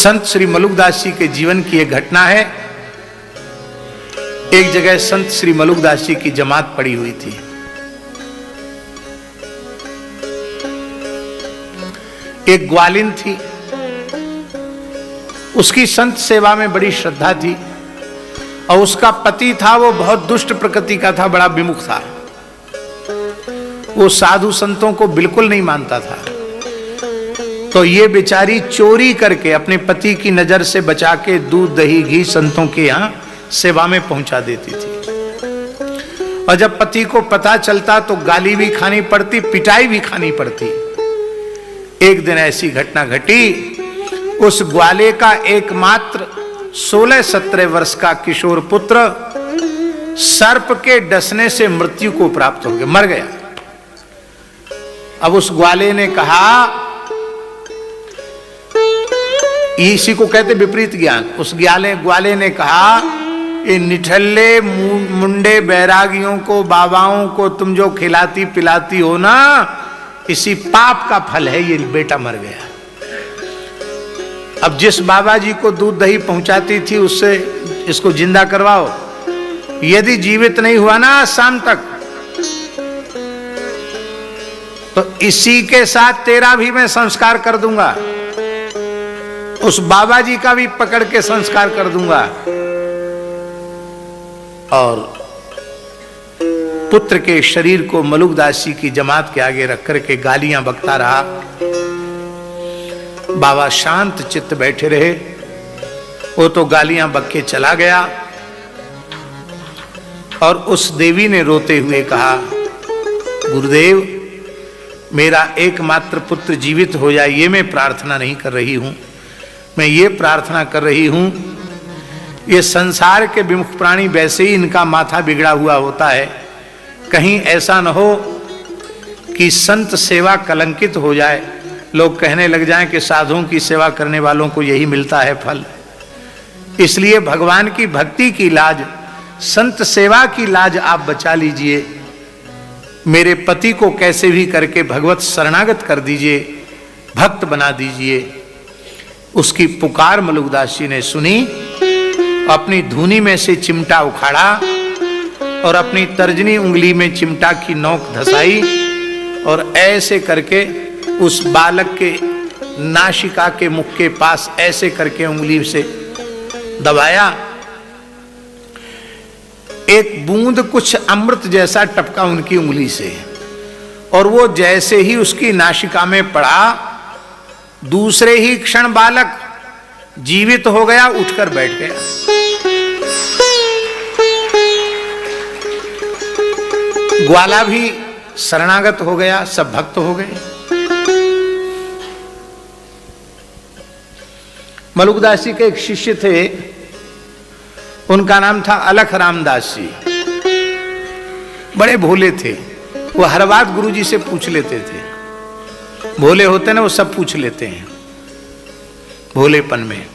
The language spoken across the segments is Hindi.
संत श्री मलुकदास जी के जीवन की एक घटना है। एक जगह संत श्री मलुकदास जी की जमात पड़ी हुई थी। एक ग्वालिन थी, उसकी संत सेवा में बड़ी श्रद्धा थी और उसका पति था वो बहुत दुष्ट प्रकृति का था, बड़ा विमुख था। वो साधु संतों को बिल्कुल नहीं मानता था। तो ये बेचारी चोरी करके अपने पति की नजर से बचा के दूध दही घी संतों के यहां सेवा में पहुंचा देती थी। और जब पति को पता चलता तो गाली भी खानी पड़ती, पिटाई भी खानी पड़ती। एक दिन ऐसी घटना घटी, उस ग्वाले का एकमात्र 16-17 वर्ष का किशोर पुत्र सर्प के डसने से मृत्यु को प्राप्त हो गया, मर गया। अब उस ग्वाले ने कहा, इसी को कहते विपरीत ज्ञान। उस ग्वाले ने कहा, ये निठल्ले मुंडे बैरागियों को, बाबाओं को तुम जो खिलाती पिलाती हो ना, इसी पाप का फल है, ये बेटा मर गया। अब जिस बाबा जी को दूध दही पहुंचाती थी उससे इसको जिंदा करवाओ, यदि जीवित नहीं हुआ ना शाम तक तो इसी के साथ तेरा भी मैं संस्कार कर दूंगा, उस बाबा जी का भी पकड़ के संस्कार कर दूंगा। और पुत्र के शरीर को मलुकदास जी की जमात के आगे रख करके गालियां बकता रहा। बाबा शांत चित्त बैठे रहे। वो तो गालियां बक के चला गया और उस देवी ने रोते हुए कहा, गुरुदेव मेरा एकमात्र पुत्र जीवित हो जाए, ये मैं प्रार्थना नहीं कर रही हूं। मैं ये प्रार्थना कर रही हूं, ये संसार के विमुख प्राणी वैसे ही इनका माथा बिगड़ा हुआ होता है, कहीं ऐसा न हो कि संत सेवा कलंकित हो जाए, लोग कहने लग जाएं कि साधुओं की सेवा करने वालों को यही मिलता है फल। इसलिए भगवान की भक्ति की लाज, संत सेवा की लाज आप बचा लीजिए। मेरे पति को कैसे भी करके भगवत शरणागत कर दीजिए, भक्त बना दीजिए। उसकी पुकार मलुकदास जी ने सुनी, अपनी धूनी में से चिमटा उखाड़ा और अपनी तर्जनी उंगली में चिमटा की नोक धसाई और ऐसे करके उस बालक के नासिका के मुख के पास ऐसे करके उंगली से दबाया। एक बूंद कुछ अमृत जैसा टपका उनकी उंगली से और वो जैसे ही उसकी नासिका में पड़ा, दूसरे ही क्षण बालक जीवित हो गया, उठकर बैठ गया। ग्वाला भी शरणागत हो गया, सब भक्त हो गए। मलुकदास जी के एक शिष्य थे, उनका नाम था अलख रामदास जी। बड़े भोले थे, वो हर बात गुरु जी से पूछ लेते थे। भोले होते ना, वो सब पूछ लेते हैं भोलेपन में।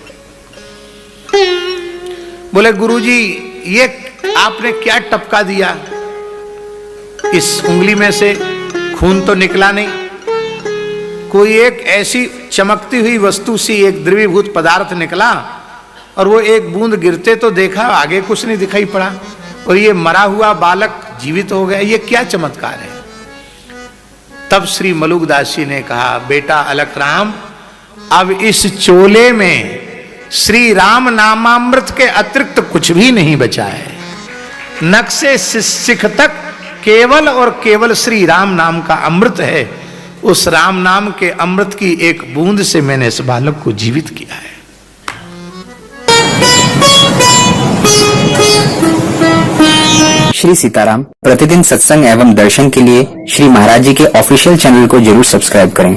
बोले गुरुजी ये आपने क्या टपका दिया, इस उंगली में से खून तो निकला नहीं, कोई एक ऐसी चमकती हुई वस्तु सी एक द्रवीभूत पदार्थ निकला और वो एक बूंद गिरते तो देखा, आगे कुछ नहीं दिखाई पड़ा और ये मरा हुआ बालक जीवित हो गया, ये क्या चमत्कार है। तब श्री मलुकदास जी ने कहा, बेटा अलख राम, अब इस चोले में श्री राम नामामृत के अतिरिक्त कुछ भी नहीं बचा है। नख से शिख तक केवल और केवल श्री राम नाम का अमृत है। उस राम नाम के अमृत की एक बूंद से मैंने इस बालक को जीवित किया है। श्री सीताराम प्रतिदिन सत्संग एवं दर्शन के लिए श्री महाराज जी के ऑफिशियल चैनल को जरूर सब्सक्राइब करें।